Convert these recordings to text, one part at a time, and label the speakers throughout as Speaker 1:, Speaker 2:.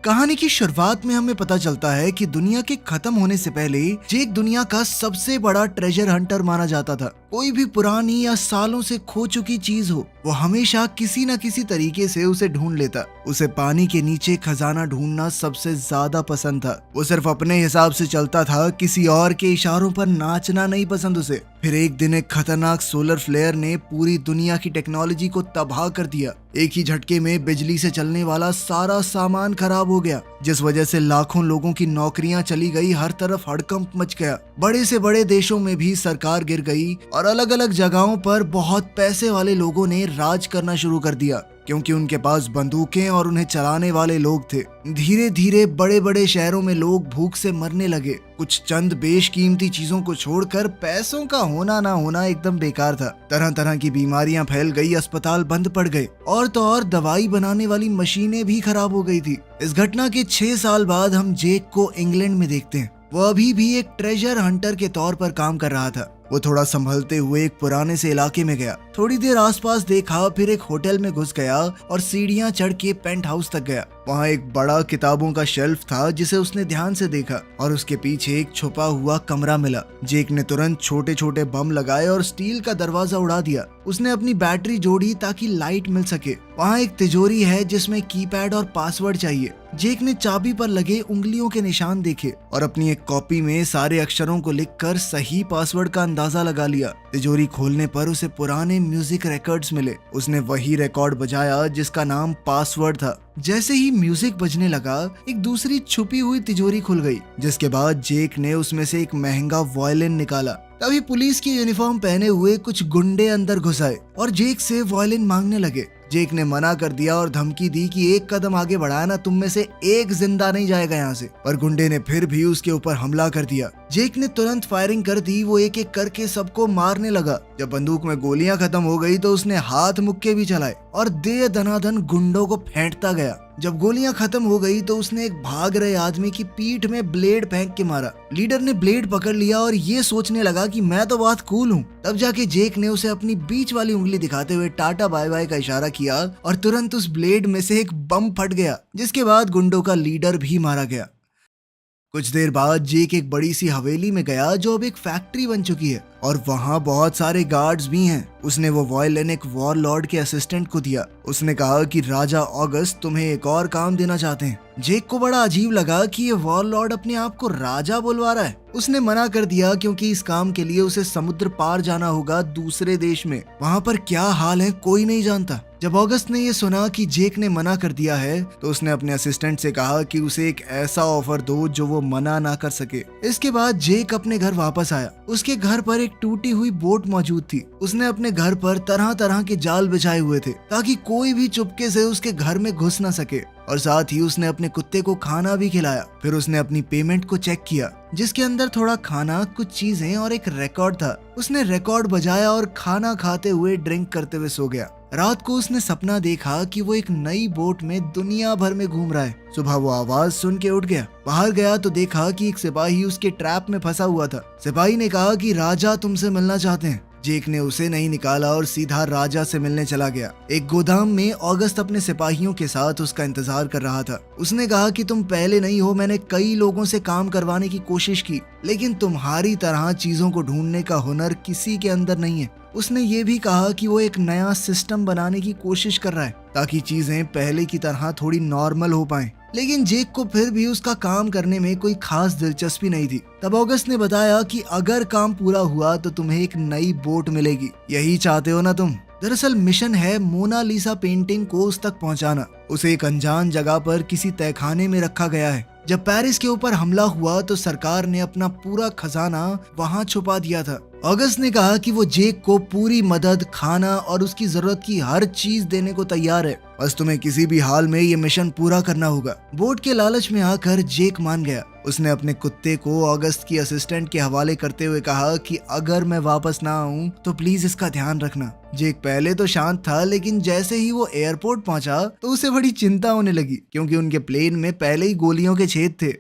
Speaker 1: कहानी की शुरुआत में हमें पता चलता है कि दुनिया के खत्म होने से पहले जेक दुनिया का सबसे बड़ा ट्रेजर हंटर माना जाता था। कोई भी पुरानी या सालों से खो चुकी चीज हो, वो हमेशा किसी न किसी तरीके से उसे ढूंढ लेता। उसे पानी के नीचे खजाना ढूंढना सबसे ज्यादा पसंद था। वो सिर्फ अपने हिसाब से चलता था, किसी और के इशारों पर नाचना नहीं पसंद उसे। फिर एक दिन एक खतरनाक सोलर फ्लेयर ने पूरी दुनिया की टेक्नोलॉजी को तबाह कर दिया। एक ही झटके में बिजली से चलने वाला सारा सामान खराब हो गया, जिस वजह से लाखों लोगों की नौकरियां चली गई। हर तरफ हड़कंप मच गया। बड़े से बड़े देशों में भी सरकार गिर गई और अलग अलग जगहों पर बहुत पैसे वाले लोगों ने राज करना शुरू कर दिया, क्योंकि उनके पास बंदूकें और उन्हें चलाने वाले लोग थे। धीरे धीरे बड़े बड़े शहरों में लोग भूख से मरने लगे। कुछ चंद बेशकीमती चीजों को छोड़कर पैसों का होना ना होना एकदम बेकार था। तरह तरह की बीमारियां फैल गई, अस्पताल बंद पड़ गए और तो और दवाई बनाने वाली मशीनें भी खराब हो गई थी। इस घटना के 6 साल बाद हम जेक को इंग्लैंड में देखते हैं। वो अभी भी एक ट्रेजर हंटर के तौर पर काम कर रहा था। वो थोड़ा संभलते हुए एक पुराने से इलाके में गया। थोड़ी देर आसपास देखा, फिर एक होटल में घुस गया और सीढ़ियां चढ़ के पेंट हाउस तक गया। वहाँ एक बड़ा किताबों का शेल्फ था, जिसे उसने ध्यान से देखा और उसके पीछे एक छुपा हुआ कमरा मिला। जेक ने तुरंत छोटे छोटे बम लगाए और स्टील का दरवाजा उड़ा दिया। उसने अपनी बैटरी जोड़ी ताकि लाइट मिल सके। वहाँ एक तिजोरी है जिसमें कीपैड और पासवर्ड चाहिए। जेक ने चाबी पर लगे उंगलियों के निशान देखे और अपनी एक कॉपी में सारे अक्षरों को लिखकर सही पासवर्ड का अंदाजा लगा लिया। तिजोरी खोलने पर उसे पुराने म्यूजिक रिकॉर्ड्स मिले। उसने वही रिकॉर्ड बजाया जिसका नाम पासवर्ड था। जैसे ही म्यूजिक बजने लगा, एक दूसरी छुपी हुई तिजोरी खुल गई, जिसके बाद जेक ने उसमें से एक महंगा वायलिन निकाला। तभी पुलिस की यूनिफॉर्म पहने हुए कुछ गुंडे अंदर घुस आए और जेक से वायलिन मांगने लगे। जेक ने मना कर दिया और धमकी दी कि एक कदम आगे बढ़ाया ना, तुम में से एक जिंदा नहीं जाएगा यहाँ से। पर गुंडे ने फिर भी उसके ऊपर हमला कर दिया। जेक ने तुरंत फायरिंग कर दी। वो एक एक करके सबको मारने लगा। जब बंदूक में गोलियां खत्म हो गई तो उसने हाथ मुक्के भी चलाए और दे दनादन गुंडों को फेंटता गया। जब गोलियां खत्म हो गई तो उसने एक भाग रहे आदमी की पीठ में ब्लेड फेंक के मारा। लीडर ने ब्लेड पकड़ लिया और ये सोचने लगा कि मैं तो बहुत कूल हूँ। तब जाके जेक ने उसे अपनी बीच वाली उंगली दिखाते हुए टाटा बाय बाय का इशारा किया और तुरंत उस ब्लेड में से एक बम फट गया, जिसके बाद गुंडों का लीडर भी मारा गया। कुछ देर बाद जेक एक बड़ी सी हवेली में गया जो अब एक फैक्ट्री बन चुकी है और वहाँ बहुत सारे गार्ड्स भी हैं। उसने वो वायलिन एक वॉर लॉर्ड के असिस्टेंट को दिया। उसने कहा कि राजा ऑगस्ट तुम्हें एक और काम देना चाहते हैं। जेक को बड़ा अजीब लगा कि ये वॉर लॉर्ड अपने आप को राजा बुलवा रहा है। उसने मना कर दिया, क्योंकि इस काम के लिए उसे समुद्र पार जाना होगा दूसरे देश में। वहाँ पर क्या हाल है कोई नहीं जानता। जब ऑगस्ट ने ये सुना कि जेक ने मना कर दिया है तो उसने अपने असिस्टेंट से कहा कि उसे एक ऐसा ऑफर दो जो वो मना ना कर सके। इसके बाद जेक अपने घर वापस आया। उसके घर पर एक टूटी हुई बोट मौजूद थी। उसने अपने घर पर तरह तरह के जाल बिछाए हुए थे ताकि कोई भी चुपके से उसके घर में घुस ना सके, और साथ ही उसने अपने कुत्ते को खाना भी खिलाया। फिर उसने अपनी पेमेंट को चेक किया, जिसके अंदर थोड़ा खाना, कुछ चीजें और एक रिकॉर्ड था। उसने रिकॉर्ड बजाया और खाना खाते हुए ड्रिंक करते हुए सो गया। रात को उसने सपना देखा कि वो एक नई बोट में दुनिया भर में घूम रहा है। सुबह वो आवाज सुन के उठ गया। बाहर गया तो देखा कि एक सिपाही उसके ट्रैप में फंसा हुआ था। सिपाही ने कहा कि राजा तुमसे मिलना चाहते हैं। जेक ने उसे नहीं निकाला और सीधा राजा से मिलने चला गया। एक गोदाम में ऑगस्ट अपने सिपाहियों के साथ उसका इंतजार कर रहा था। उसने कहा कि तुम पहले नहीं हो, मैंने कई लोगों से काम करवाने की कोशिश की, लेकिन तुम्हारी तरह चीजों को ढूंढने का हुनर किसी के अंदर नहीं है। उसने ये भी कहा कि वो एक नया सिस्टम बनाने की कोशिश कर रहा है ताकि चीजें पहले की तरह थोड़ी नॉर्मल हो पाएं। लेकिन जेक को फिर भी उसका काम करने में कोई खास दिलचस्पी नहीं थी। तब ऑगस्ट ने बताया कि अगर काम पूरा हुआ तो तुम्हें एक नई बोट मिलेगी। यही चाहते हो ना तुम? दरअसल मिशन है मोनालिसा पेंटिंग को उस तक पहुंचाना। उसे एक अनजान जगह पर किसी तहखाने में रखा गया है। जब पेरिस के ऊपर हमला हुआ तो सरकार ने अपना पूरा खजाना वहां छुपा दिया था। ऑगस्ट ने कहा कि वो जेक को पूरी मदद, खाना और उसकी जरूरत की हर चीज देने को तैयार है। बस तुम्हें किसी भी हाल में ये मिशन पूरा करना होगा। बोट के लालच में आकर जेक मान गया। उसने अपने कुत्ते को ऑगस्ट की असिस्टेंट के हवाले करते हुए कहा कि अगर मैं वापस ना आऊं तो प्लीज इसका ध्यान रखना। जेक पहले तो शांत था, लेकिन जैसे ही वो एयरपोर्ट पहुंचा तो उसे बड़ी चिंता होने लगी, क्योंकि उनके प्लेन में पहले ही गोलियों के छेद थे।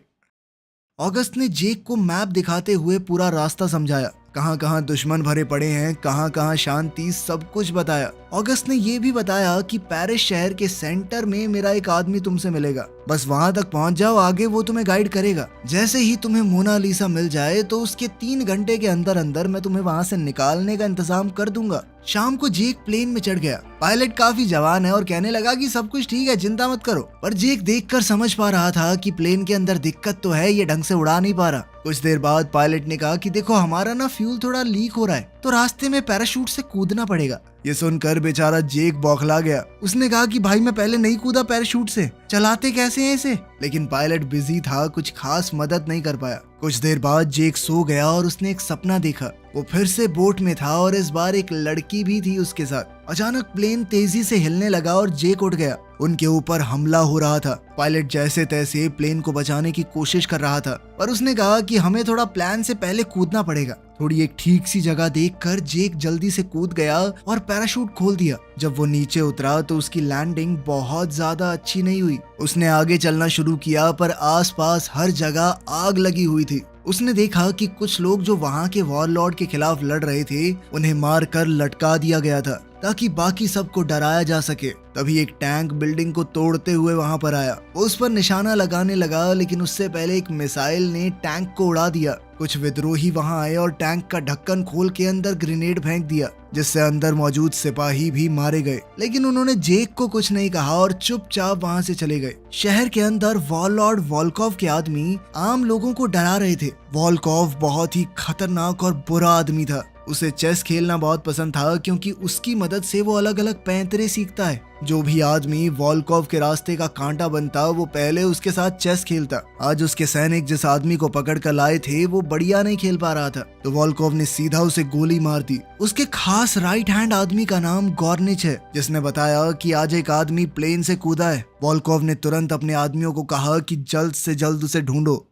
Speaker 1: ऑगस्ट ने जेक को मैप दिखाते हुए पूरा रास्ता समझाया। कहाँ कहाँ दुश्मन भरे पड़े हैं, कहाँ कहाँ शांति, सब कुछ बताया। ऑगस्ट ने ये भी बताया कि पेरिस शहर के सेंटर में मेरा एक आदमी तुमसे मिलेगा, बस वहां तक पहुंच जाओ, आगे वो तुम्हें गाइड करेगा। जैसे ही तुम्हें मोनालिसा मिल जाए तो उसके 3 घंटे के अंदर अंदर मैं तुम्हें वहां से निकालने का इंतजाम कर दूंगा। शाम को जेक प्लेन में चढ़ गया। पायलट काफी जवान है और कहने लगा कि सब कुछ ठीक है, चिंता मत करो। पर जेक देखकर समझ पा रहा था कि प्लेन के अंदर दिक्कत तो है, ये ढंग से उड़ा नहीं पा रहा। कुछ देर बाद पायलट ने कहा कि देखो हमारा ना फ्यूल थोड़ा लीक हो रहा है, तो रास्ते में पैराशूट से कूदना पड़ेगा। ये सुनकर बेचारा जेक बौखला गया। उसने कहा कि भाई मैं पहले नहीं कूदा पैराशूट से, चलाते कैसे हैं इसे? लेकिन पायलट बिजी था, कुछ खास मदद नहीं कर पाया। कुछ देर बाद जेक सो गया और उसने एक सपना देखा। वो फिर से बोट में था और इस बार एक लड़की भी थी उसके साथ। अचानक प्लेन तेजी से हिलने लगा और जेक उठ गया। उनके ऊपर हमला हो रहा था। पायलट जैसे तैसे प्लेन को बचाने की कोशिश कर रहा था, पर उसने कहा कि हमें थोड़ा प्लान से पहले कूदना पड़ेगा। थोड़ी एक ठीक सी जगह देखकर जेक जल्दी से कूद गया और पैराशूट खोल दिया। जब वो नीचे उतरा तो उसकी लैंडिंग बहुत ज्यादा अच्छी नहीं हुई। उसने आगे चलना शुरू किया पर आसपास हर जगह आग लगी हुई थी। उसने देखा कि कुछ लोग जो वहां के वॉरलॉर्ड के खिलाफ लड़ रहे थे, उन्हें मारकर लटका दिया गया था ताकि बाकी सबको डराया जा सके। तभी एक टैंक बिल्डिंग को तोड़ते हुए वहां पर आया। वो उस पर निशाना लगाने लगा, लेकिन उससे पहले एक मिसाइल ने टैंक को उड़ा दिया। कुछ विद्रोही वहां आए और टैंक का ढक्कन खोल के अंदर ग्रेनेड फेंक दिया, जिससे अंदर मौजूद सिपाही भी मारे गए। लेकिन उन्होंने जेक को कुछ नहीं कहा और चुपचाप वहां से चले गए। शहर के अंदर वॉरलॉर्ड वोल्कोव के आदमी आम लोगों को डरा रहे थे। वोल्कोव बहुत ही खतरनाक और बुरा आदमी था। उसे चेस खेलना बहुत पसंद था, क्योंकि उसकी मदद से वो अलग अलग पैंतरे सीखता है। जो भी आदमी वोल्कोव के रास्ते का कांटा बनता, वो पहले उसके साथ चेस खेलता। आज उसके सैनिक जिस आदमी को पकड़ कर लाए थे, वो बढ़िया नहीं खेल पा रहा था, तो वोल्कोव ने सीधा उसे गोली मार दी। उसके खास राइट हैंड आदमी का नाम गॉर्निच है, जिसने बताया कि आज एक आदमी प्लेन से कूदा है। वोल्कोव ने तुरंत अपने आदमियों को कहा कि जल्द से जल्द उसे ढूंढो।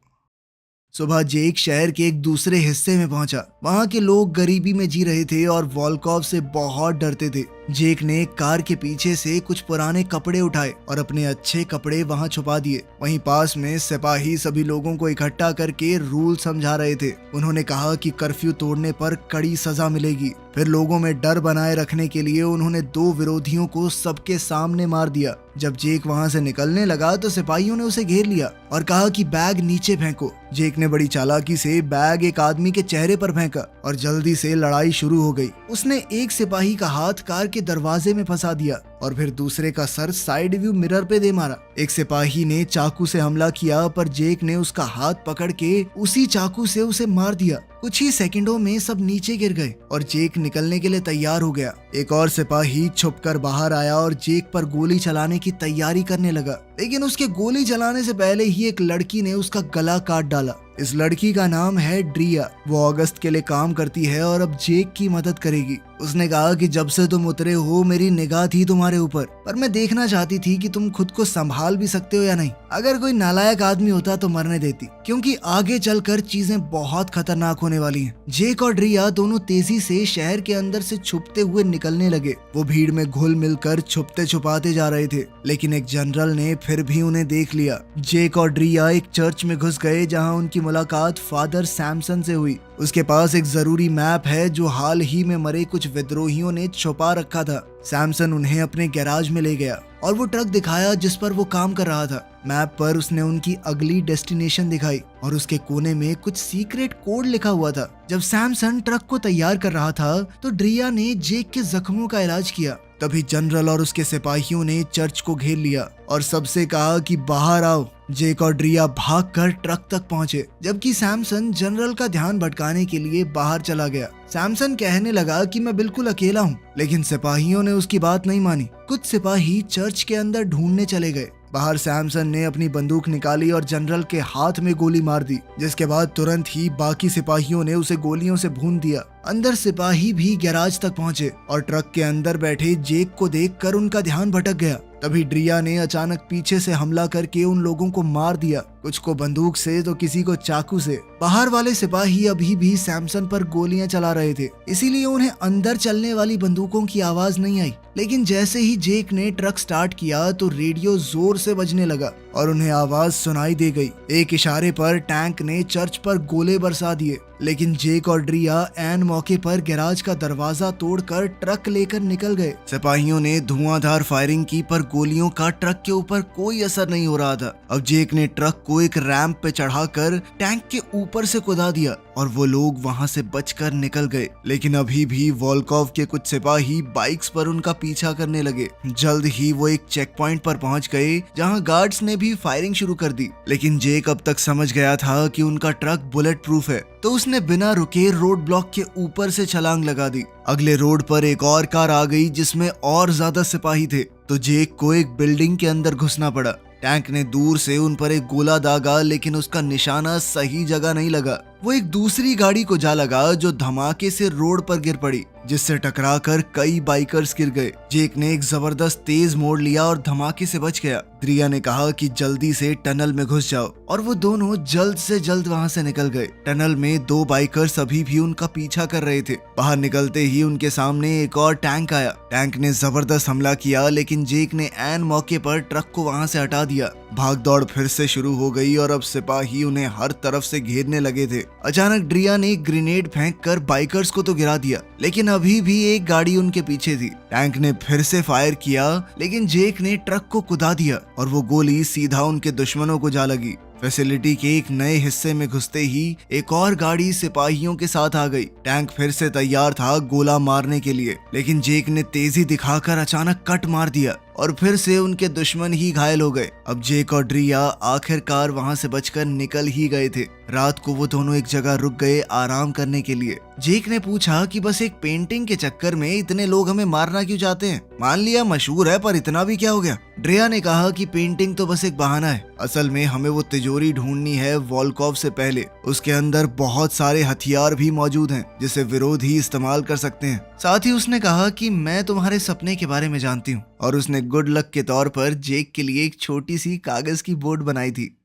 Speaker 1: सुबह जेक शहर के एक दूसरे हिस्से में पहुंचा। वहां के लोग गरीबी में जी रहे थे और वोल्कोव से बहुत डरते थे। जेक ने कार के पीछे से कुछ पुराने कपड़े उठाए और अपने अच्छे कपड़े वहां छुपा दिए। वहीं पास में सिपाही सभी लोगों को इकट्ठा करके रूल समझा रहे थे। उन्होंने कहा कि कर्फ्यू तोड़ने पर कड़ी सजा मिलेगी। फिर लोगों में डर बनाए रखने के लिए उन्होंने 2 विरोधियों को सबके सामने मार दिया। जब जेक वहां से निकलने लगा तो सिपाहियों ने उसे घेर लिया और कहा कि बैग नीचे फेंको। जेक ने बड़ी चालाकी से बैग एक आदमी के चेहरे पर फेंका और जल्दी से लड़ाई शुरू हो गई। उसने एक सिपाही का हाथ कार के दरवाजे में फंसा दिया और फिर दूसरे का सर साइड व्यू मिरर पे दे मारा। एक सिपाही ने चाकू से हमला किया, पर जेक ने उसका हाथ पकड़ के उसी चाकू से उसे मार दिया। कुछ ही सेकंडों में सब नीचे गिर गए और जेक निकलने के लिए तैयार हो गया। एक और सिपाही छुपकर बाहर आया और जेक पर गोली चलाने की तैयारी करने लगा, लेकिन उसके गोली चलाने से पहले ही एक लड़की ने उसका गला काट डाला। इस लड़की का नाम है ड्रिया। वो अगस्त के लिए काम करती है और अब जेक की मदद करेगी। उसने कहा कि जब से तुम उतरे हो मेरी निगाह थी तुम्हारे ऊपर, पर मैं देखना चाहती थी कि तुम खुद को संभाल भी सकते हो या नहीं। अगर कोई नालायक आदमी होता तो मरने देती, क्योंकि आगे चलकर चीजें बहुत खतरनाक होने वाली हैं। जेक और ड्रिया दोनों तेजी से शहर के अंदर से छुपते हुए निकलने लगे। वो भीड़ में घुल मिलकर छुपते छुपाते जा रहे थे, लेकिन एक जनरल ने फिर भी उन्हें देख लिया। जेक और ड्रिया एक चर्च में घुस गए, जहां उनकी मुलाकात फादर सैमसन से हुई। उसके पास एक जरूरी मैप है जो हाल ही में मरे कुछ विद्रोहियों ने छुपा रखा था। सैमसन उन्हें अपने गैराज में ले गया और वो ट्रक दिखाया जिस पर वो काम कर रहा था। मैप पर उसने उनकी अगली डेस्टिनेशन दिखाई और उसके कोने में कुछ सीक्रेट कोड लिखा हुआ था। जब सैमसन ट्रक को तैयार कर रहा था तो ड्रिया ने जेक के जख्मों का इलाज किया। तभी जनरल और उसके सिपाहियों ने चर्च को घेर लिया और सबसे कहा कि बाहर आओ। जेक और ड्रिया भागकर ट्रक तक पहुंचे, जबकि सैमसन जनरल का ध्यान भटकाने के लिए बाहर चला गया। सैमसन कहने लगा कि मैं बिल्कुल अकेला हूँ, लेकिन सिपाहियों ने उसकी बात नहीं मानी। कुछ सिपाही चर्च के अंदर ढूंढने चले गए। बाहर सैमसन ने अपनी बंदूक निकाली और जनरल के हाथ में गोली मार दी, जिसके बाद तुरंत ही बाकी सिपाहियों ने उसे गोलियों से भून दिया। अंदर सिपाही भी गैराज तक पहुंचे और ट्रक के अंदर बैठे जेक को देखकर उनका ध्यान भटक गया। तभी ड्रिया ने अचानक पीछे से हमला करके उन लोगों को मार दिया, कुछ को बंदूक से तो किसी को चाकू से। बाहर वाले सिपाही अभी भी सैमसन पर गोलियां चला रहे थे, इसीलिए उन्हें अंदर चलने वाली बंदूकों की आवाज नहीं आई। लेकिन जैसे ही जेक ने ट्रक स्टार्ट किया तो रेडियो जोर से बजने लगा और उन्हें आवाज सुनाई दे गई। एक इशारे पर टैंक ने चर्च पर गोले बरसा दिए, लेकिन जेक और ड्रिया एन मौके पर गैराज का दरवाजा तोड़कर ट्रक लेकर निकल गए। सिपाहियों ने धुआंधार फायरिंग की पर गोलियों का ट्रक के ऊपर कोई असर नहीं हो रहा था। अब जेक ने ट्रक को एक रैंप पे चढ़ाकर टैंक के ऊपर से कुदा दिया और वो लोग वहां से बचकर निकल गए। लेकिन अभी भी वोल्कोव के कुछ सिपाही बाइक्स पर उनका पीछा करने लगे। जल्द ही वो एक चेक पॉइंट पर पहुंच गए जहां गार्ड्स ने भी फायरिंग शुरू कर दी। लेकिन जेक अब तक समझ गया था कि उनका ट्रक बुलेट प्रूफ है, तो उसने बिना रुके रोड ब्लॉक के ऊपर से छलांग लगा दी। अगले रोड पर एक और कार आ गई जिसमें और ज्यादा सिपाही थे, तो जेक को एक बिल्डिंग के अंदर घुसना पड़ा। टैंक ने दूर से उन पर एक गोला दागा, लेकिन उसका निशाना सही जगह नहीं लगा। वो एक दूसरी गाड़ी को जा लगा जो धमाके से रोड पर गिर पड़ी, जिससे टकराकर कई बाइकर्स गिर गए। जेक ने एक जबरदस्त तेज मोड़ लिया और धमाके से बच गया। ड्रिया ने कहा कि जल्दी से टनल में घुस जाओ, और वो दोनों जल्द से जल्द वहां से निकल गए। टनल में दो बाइकर्स अभी भी उनका पीछा कर रहे थे। बाहर निकलते ही उनके सामने एक और टैंक आया। टैंक ने जबरदस्त हमला किया, लेकिन जेक ने ऐन मौके पर ट्रक को वहां से हटा दिया। भाग दौड़ फिर से शुरू हो गई और अब सिपाही उन्हें हर तरफ से घेरने लगे थे। अचानक ड्रिया ने एक ग्रेनेड फेंककर बाइकर्स को तो गिरा दिया, लेकिन अभी भी एक गाड़ी उनके पीछे थी। टैंक ने फिर से फायर किया, लेकिन जेक ने ट्रक को कुदा दिया और वो गोली सीधा उनके दुश्मनों को जा लगी। फैसिलिटी के एक नए हिस्से में घुसते ही एक और गाड़ी सिपाहियों के साथ आ गई। टैंक फिर से तैयार था गोला मारने के लिए, लेकिन जेक ने तेजी दिखाकर अचानक कट मार दिया और फिर से उनके दुश्मन ही घायल हो गए। अब जेक और ड्रिया आखिरकार वहां से बचकर निकल ही गए थे। रात को वो दोनों एक जगह रुक गए आराम करने के लिए। जेक ने पूछा कि बस एक पेंटिंग के चक्कर में इतने लोग हमें मारना क्यों चाहते हैं? मान लिया मशहूर है, पर इतना भी क्या हो गया? ड्रिया ने कहा कि पेंटिंग तो बस एक बहाना है, असल में हमें वो तिजोरी ढूंढनी है वोल्कोव से पहले। उसके अंदर बहुत सारे हथियार भी मौजूद हैं जिसे विरोधी इस्तेमाल कर सकते हैं। साथ ही उसने कहा कि मैं तुम्हारे सपने के बारे में जानती हूँ, और उसने गुड लक के तौर पर जेक के लिए एक छोटी सी कागज की बोर्ड बनाई थी।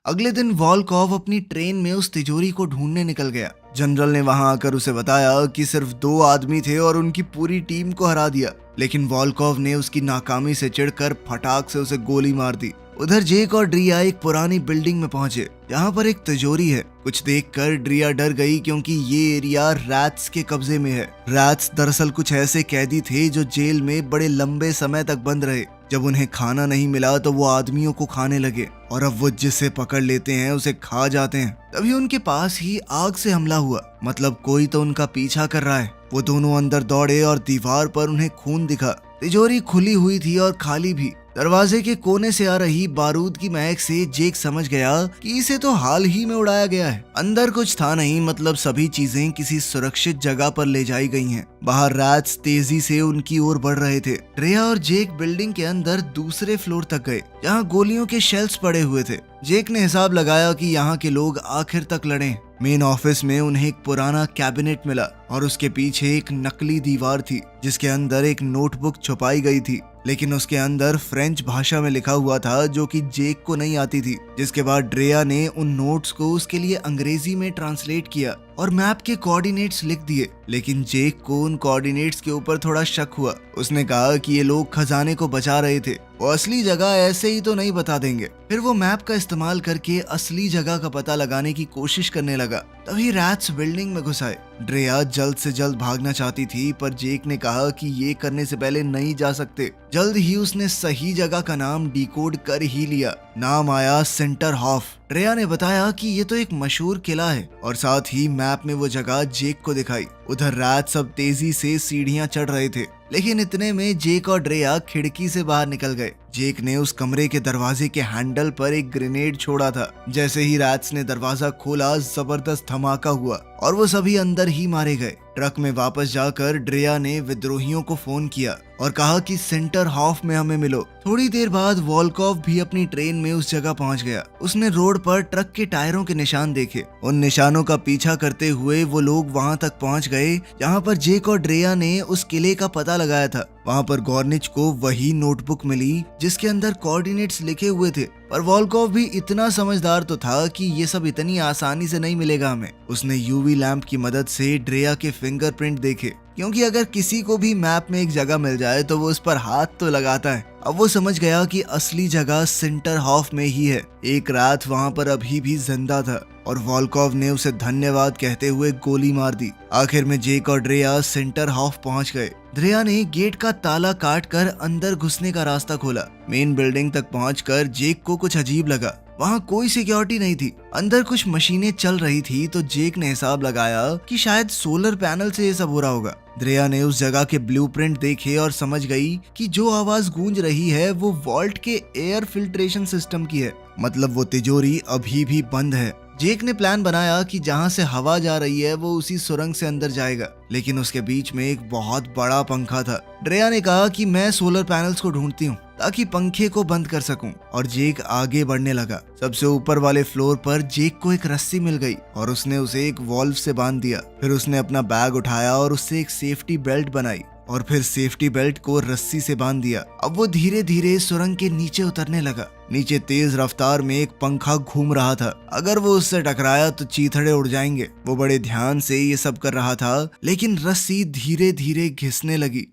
Speaker 1: अगले दिन वोल्कोव अपनी ट्रेन में उस तिजोरी को ढूंढने निकल गया। जनरल ने वहां आकर उसे बताया कि सिर्फ 2 आदमी थे और उनकी पूरी टीम को हरा दिया, लेकिन वोल्कोव ने उसकी नाकामी से चिढ़कर फटाक से उसे गोली मार दी। उधर जेक और ड्रिया एक पुरानी बिल्डिंग में पहुंचे जहां पर एक तिजोरी है। कुछ देखकर ड्रिया डर गई क्योंकि ये एरिया रैट्स के कब्जे में है। रैट्स दरअसल कुछ ऐसे कैदी थे जो जेल में बड़े लंबे समय तक बंद रहे। जब उन्हें खाना नहीं मिला तो वो आदमियों को खाने लगे, और अब वो जिसे पकड़ लेते हैं उसे खा जाते हैं। तभी उनके पास ही आग से हमला हुआ, मतलब कोई तो उनका पीछा कर रहा है। वो दोनों अंदर दौड़े और दीवार पर उन्हें खून दिखा। तिजोरी खुली हुई थी और खाली भी। दरवाजे के कोने से आ रही बारूद की महक से जेक समझ गया कि इसे तो हाल ही में उड़ाया गया है। अंदर कुछ था नहीं, मतलब सभी चीजें किसी सुरक्षित जगह पर ले जाई गई हैं। बाहर रैट्स तेजी से उनकी ओर बढ़ रहे थे। ड्रिया और जेक बिल्डिंग के अंदर दूसरे फ्लोर तक गए जहां गोलियों के शेल्फ्स पड़े हुए थे। जेक ने हिसाब लगाया कि यहाँ के लोग आखिर तक लड़े। मेन ऑफिस में उन्हें एक पुराना कैबिनेट मिला और उसके पीछे एक नकली दीवार थी जिसके अंदर एक नोटबुक छुपाई गई थी, लेकिन उसके अंदर फ्रेंच भाषा में लिखा हुआ था जो कि जेक को नहीं आती थी। जिसके बाद ड्रिया ने उन नोट्स को उसके लिए अंग्रेजी में ट्रांसलेट किया और मैप के कोऑर्डिनेट्स लिख दिए, लेकिन जेक को उन कोऑर्डिनेट्स के ऊपर थोड़ा शक हुआ। उसने कहा कि ये लोग खजाने को बचा रहे थे, वो असली जगह ऐसे ही तो नहीं बता देंगे। फिर वो मैप का इस्तेमाल करके असली जगह का पता लगाने की कोशिश करने लगा। तभी रैट्स बिल्डिंग में घुस आए। ड्रिया जल्द से जल्द भागना चाहती थी, पर जेक ने कहा कि ये करने से पहले नहीं जा सकते। जल्द ही उसने सही जगह का नाम डिकोड कर ही लिया। नाम आया सेंटर हॉफ। ड्रिया ने बताया कि ये तो एक मशहूर किला है, और साथ ही मैप में वो जगह जेक को दिखाई। उधर रैट्स सब तेजी से सीढ़ियां चढ़ रहे थे, लेकिन इतने में जेक और ड्रिया खिड़की से बाहर निकल गए। जेक ने उस कमरे के दरवाजे के हैंडल पर एक ग्रेनेड छोड़ा था। जैसे ही रैट्स ने दरवाजा खोला, जबरदस्त धमाका हुआ और वो सभी अंदर ही मारे गए। ट्रक में वापस जाकर ड्रिया ने विद्रोहियों को फोन किया और कहा कि सेंटर हॉफ में हमें मिलो। थोड़ी देर बाद वोल्कोव भी अपनी ट्रेन में उस जगह पहुंच गया। उसने रोड पर ट्रक के टायरों के निशान देखे। उन निशानों का पीछा करते हुए वो लोग वहां तक पहुंच गए जहां पर जेक और ड्रिया ने उस किले का पता लगाया था। वहां पर गॉर्निच को वही नोटबुक मिली जिसके अंदर कोऑर्डिनेट्स लिखे हुए थे, पर वोल्कोव भी इतना समझदार तो था कि ये सब इतनी आसानी से नहीं मिलेगा हमें। उसने यूवी लैंप की मदद से ड्रिया के फिंगरप्रिंट देखे, क्योंकि अगर किसी को भी मैप में एक जगह मिल जाए तो वो उस पर हाथ तो लगाता है। अब वो समझ गया कि असली जगह सेंटर हॉफ में ही है। एक रात वहां पर अभी भी जिंदा था। और वॉल्कोव ने उसे धन्यवाद कहते हुए गोली मार दी। आखिर में जेक और ड्रेया सेंटर हाफ पहुंच गए। ड्रेया ने गेट का ताला काट कर अंदर घुसने का रास्ता खोला। मेन बिल्डिंग तक पहुंचकर जेक को कुछ अजीब लगा। वहाँ कोई सिक्योरिटी नहीं थी, अंदर कुछ मशीनें चल रही थी, तो जेक ने हिसाब लगाया कि शायद सोलर पैनल से ये सब हो रहा होगा। ड्रेया ने उस जगह के ब्लूप्रिंट देखे और समझ गई कि जो आवाज गूंज रही है वो वॉल्ट के एयर फिल्ट्रेशन सिस्टम की है, मतलब वो तिजोरी अभी भी बंद है। जेक ने प्लान बनाया कि जहाँ से हवा जा रही है वो उसी सुरंग से अंदर जाएगा, लेकिन उसके बीच में एक बहुत बड़ा पंखा था। ड्रेया ने कहा कि मैं सोलर पैनल्स को ढूंढती हूँ ताकि पंखे को बंद कर सकूं, और जेक आगे बढ़ने लगा। सबसे ऊपर वाले फ्लोर पर जेक को एक रस्सी मिल गई और उसने उसे एक वॉल्व से बांध दिया। फिर उसने अपना बैग उठाया और उससे एक सेफ्टी बेल्ट बनाई और फिर सेफ्टी बेल्ट को रस्सी से बांध दिया। अब वो धीरे धीरे सुरंग के नीचे उतरने लगा। नीचे तेज रफ्तार में एक पंखा घूम रहा था। अगर वो उससे टकराया तो चीथड़े उड़ जाएंगे। वो बड़े ध्यान से ये सब कर रहा था, लेकिन रस्सी धीरे धीरे घिसने लगी।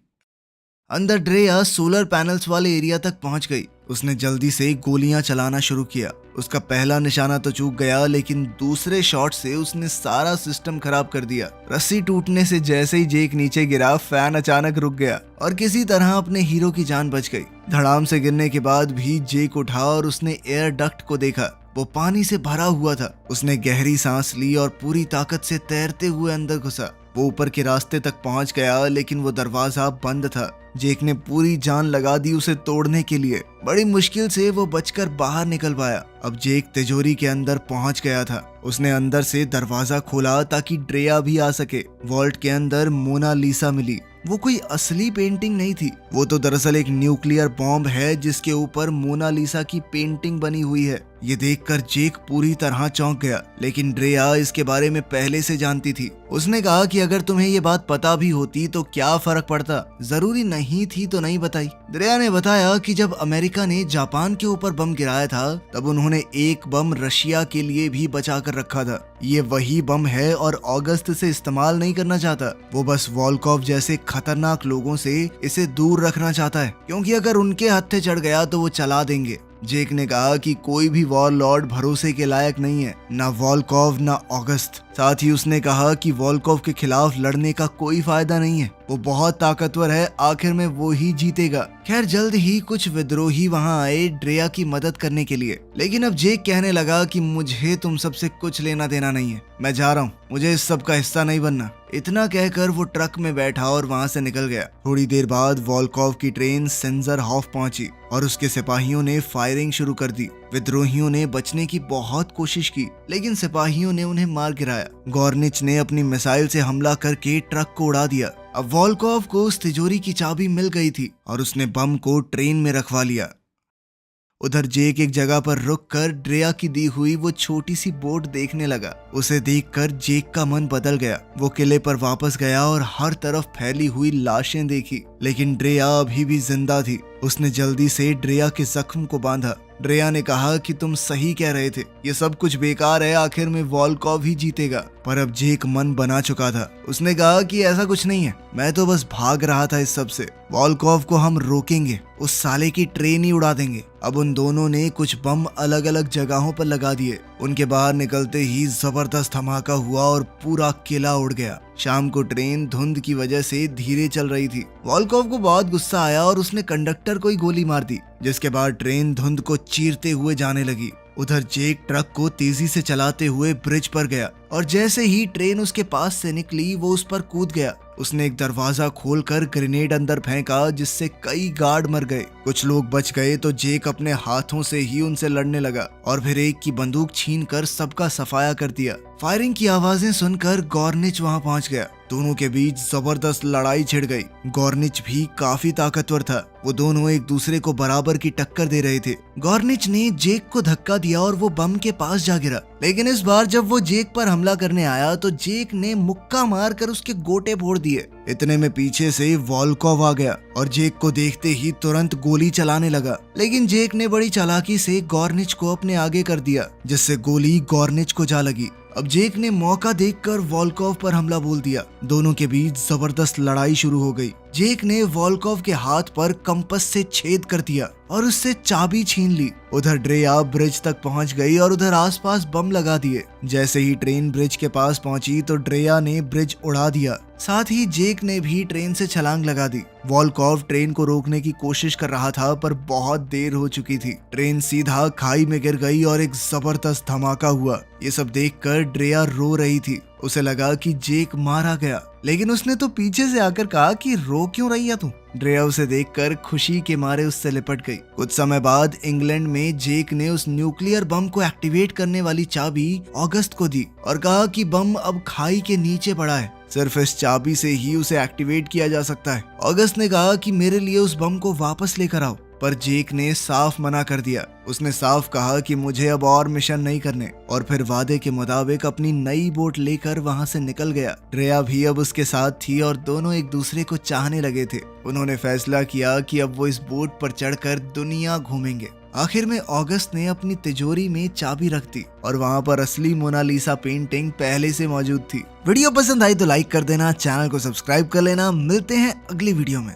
Speaker 1: अंदर ड्रेया सोलर पैनल्स वाले एरिया तक पहुंच गई। उसने जल्दी से गोलियां चलाना शुरू किया। उसका पहला निशाना तो चूक गया, लेकिन दूसरे शॉट से उसने सारा सिस्टम खराब कर दिया। रस्सी टूटने से जैसे ही जेक नीचे गिरा, फैन अचानक रुक गया और किसी तरह अपने हीरो की जान बच गई। धड़ाम से गिरने के बाद भी जेक उठा और उसने एयर डक्ट को देखा। वो पानी से भरा हुआ था। उसने गहरी सांस ली और पूरी ताकत से तैरते हुए अंदर घुसा। वो ऊपर के रास्ते तक पहुंच गया, लेकिन वो दरवाजा बंद था। जेक ने पूरी जान लगा दी उसे तोड़ने के लिए। बड़ी मुश्किल से वो बचकर बाहर निकल पाया। अब जेक तिजोरी के अंदर पहुंच गया था। उसने अंदर से दरवाजा खोला ताकि ड्रेया भी आ सके। वॉल्ट के अंदर मोनालिसा मिली। वो कोई असली पेंटिंग नहीं थी, वो तो दरअसल एक न्यूक्लियर बॉम्ब है जिसके ऊपर मोनालिसा की पेंटिंग बनी हुई है। ये देखकर जेक पूरी तरह चौंक गया, लेकिन ड्रेया इसके बारे में पहले से जानती थी। उसने कहा कि अगर तुम्हें ये बात पता भी होती तो क्या फर्क पड़ता, जरूरी नहीं थी तो नहीं बताई। ड्रेया ने बताया कि जब अमेरिका ने जापान के ऊपर बम गिराया था तब उन्होंने एक बम रशिया के लिए भी बचा कर रखा था। ये वही बम है और अगस्त से इस्तेमाल नहीं करना चाहता। वो बस वॉल्कोव जैसे खतरनाक लोगों से इसे दूर रखना चाहता है, क्योंकि अगर उनके हत्थे चढ़ गया तो वो चला देंगे। जेक ने कहा कि कोई भी वॉर लॉर्ड भरोसे के लायक नहीं है, ना वॉल्कोव ना अगस्त। साथ ही उसने कहा कि वॉल्कोव के खिलाफ लड़ने का कोई फायदा नहीं है, वो बहुत ताकतवर है, आखिर में वो ही जीतेगा। खैर जल्द ही कुछ विद्रोही वहां आए ड्रेया की मदद करने के लिए, लेकिन अब जेक कहने लगा कि मुझे तुम सबसे कुछ लेना देना नहीं है, मैं जा रहा हूँ, मुझे इस सब का हिस्सा नहीं बनना। इतना कहकर वो ट्रक में बैठा और वहां से निकल गया। थोड़ी देर बाद वॉल्कोव की ट्रेन सेंजर हाफ पहुंची और उसके सिपाहियों ने फायरिंग शुरू कर दी। विद्रोहियों ने बचने की बहुत कोशिश की, लेकिन सिपाहियों ने उन्हें मार गिराया। गॉर्निच ने अपनी मिसाइल से हमला करके ट्रक को उड़ा दिया। अब वॉल्कोव को उस तिजोरी की चाबी मिल गई थी और उसने बम को ट्रेन में रखवा लिया। उधर जेक एक जगह पर रुककर ड्रेया की दी हुई वो छोटी सी बोट देखने लगा। उसे देखकर जेक का मन बदल गया। वो किले पर वापस गया और हर तरफ फैली हुई लाशें देखी, लेकिन ड्रेया अभी भी जिंदा थी। उसने जल्दी से ड्रेया के जख्म को बांधा। ड्रेया ने कहा कि तुम सही कह रहे थे, ये सब कुछ बेकार है, आखिर में वॉल्कोव ही जीतेगा। पर अब जेक मन बना चुका था। उसने कहा कि ऐसा कुछ नहीं है, मैं तो बस भाग रहा था इस सब से। वॉल्कोव को हम रोकेंगे, उस साले की ट्रेन ही उड़ा देंगे। अब उन दोनों ने कुछ बम अलग अलग जगहों पर लगा दिए। उनके बाहर निकलते ही जबरदस्त धमाका हुआ और पूरा किला उड़ गया। शाम को ट्रेन धुंध की वजह से धीरे चल रही थी। वॉल्कोव को बहुत गुस्सा आया और उसने कंडक्टर को ही गोली मार दी, जिसके बाद ट्रेन धुंध को चीरते हुए जाने लगी। उधर जेक ट्रक को तेजी से चलाते हुए ब्रिज पर गया और जैसे ही ट्रेन उसके पास से निकली वो उस पर कूद गया। उसने एक दरवाजा खोलकर ग्रेनेड अंदर फेंका, जिससे कई गार्ड मर गए। कुछ लोग बच गए तो जेक अपने हाथों से ही उनसे लड़ने लगा और फिर एक की बंदूक छीनकर सबका सफाया कर दिया। फायरिंग की आवाजें सुनकर गॉर्निच वहां पहुंच गया। दोनों के बीच जबरदस्त लड़ाई छिड़ गई। गॉर्निच भी काफी ताकतवर था। वो दोनों एक दूसरे को बराबर की टक्कर दे रहे थे। गॉर्निच ने जेक को धक्का दिया और वो बम के पास जा गिरा, लेकिन इस बार जब वो जेक पर हमला करने आया तो जेक ने मुक्का मारकर उसके गोटे फोड़ दिए। इतने में पीछे से वॉल्कोव आ गया और जेक को देखते ही तुरंत गोली चलाने लगा, लेकिन जेक ने बड़ी चालाकी से गॉर्निच को अपने आगे कर दिया, जिससे गोली गॉर्निच को जा लगी। अब जेक ने मौका देखकर वॉल्कोव पर हमला बोल दिया। दोनों के बीच जबरदस्त लड़ाई शुरू हो गई। जेक ने वॉल्कोव के हाथ पर कंपस से छेद कर दिया और उससे चाबी छीन ली। उधर ड्रेया ब्रिज तक पहुंच गई और उधर आसपास बम लगा दिए। जैसे ही ट्रेन ब्रिज के पास पहुंची तो ड्रेया ने ब्रिज उड़ा दिया। साथ ही जेक ने भी ट्रेन से छलांग लगा दी। वॉलकॉव ट्रेन को रोकने की कोशिश कर रहा था पर बहुत देर हो चुकी थी। ट्रेन सीधा खाई में गिर गई और एक जबरदस्त धमाका हुआ। ये सब देखकर ड्रेया रो रही थी। उसे लगा कि जेक मारा गया, लेकिन उसने तो पीछे से आकर कहा कि रो क्यों रही है तू। ड्रेया उसे देखकर खुशी के मारे उससे लिपट गई। कुछ समय बाद इंग्लैंड में जेक ने उस न्यूक्लियर बम को एक्टिवेट करने वाली चाबी ऑगस्ट को दी और कहा कि बम अब खाई के नीचे पड़ा है, सिर्फ इस चाबी से ही उसे एक्टिवेट किया जा सकता है। ऑगस्ट ने कहा कि मेरे लिए उस बम को वापस लेकर आओ, पर जेक ने साफ मना कर दिया। उसने साफ कहा कि मुझे अब और मिशन नहीं करने, और फिर वादे के मुताबिक अपनी नई बोट लेकर वहां से निकल गया। ड्रेया भी अब उसके साथ थी और दोनों एक दूसरे को चाहने लगे थे। उन्होंने फैसला किया कि अब वो इस बोट पर चढ़कर दुनिया घूमेंगे। आखिर में ऑगस्ट ने अपनी तिजोरी में चाबी रख दी और वहाँ पर असली मोनालिसा पेंटिंग पहले से मौजूद थी। वीडियो पसंद आई तो लाइक कर देना, चैनल को सब्सक्राइब कर लेना। मिलते हैं अगली वीडियो में।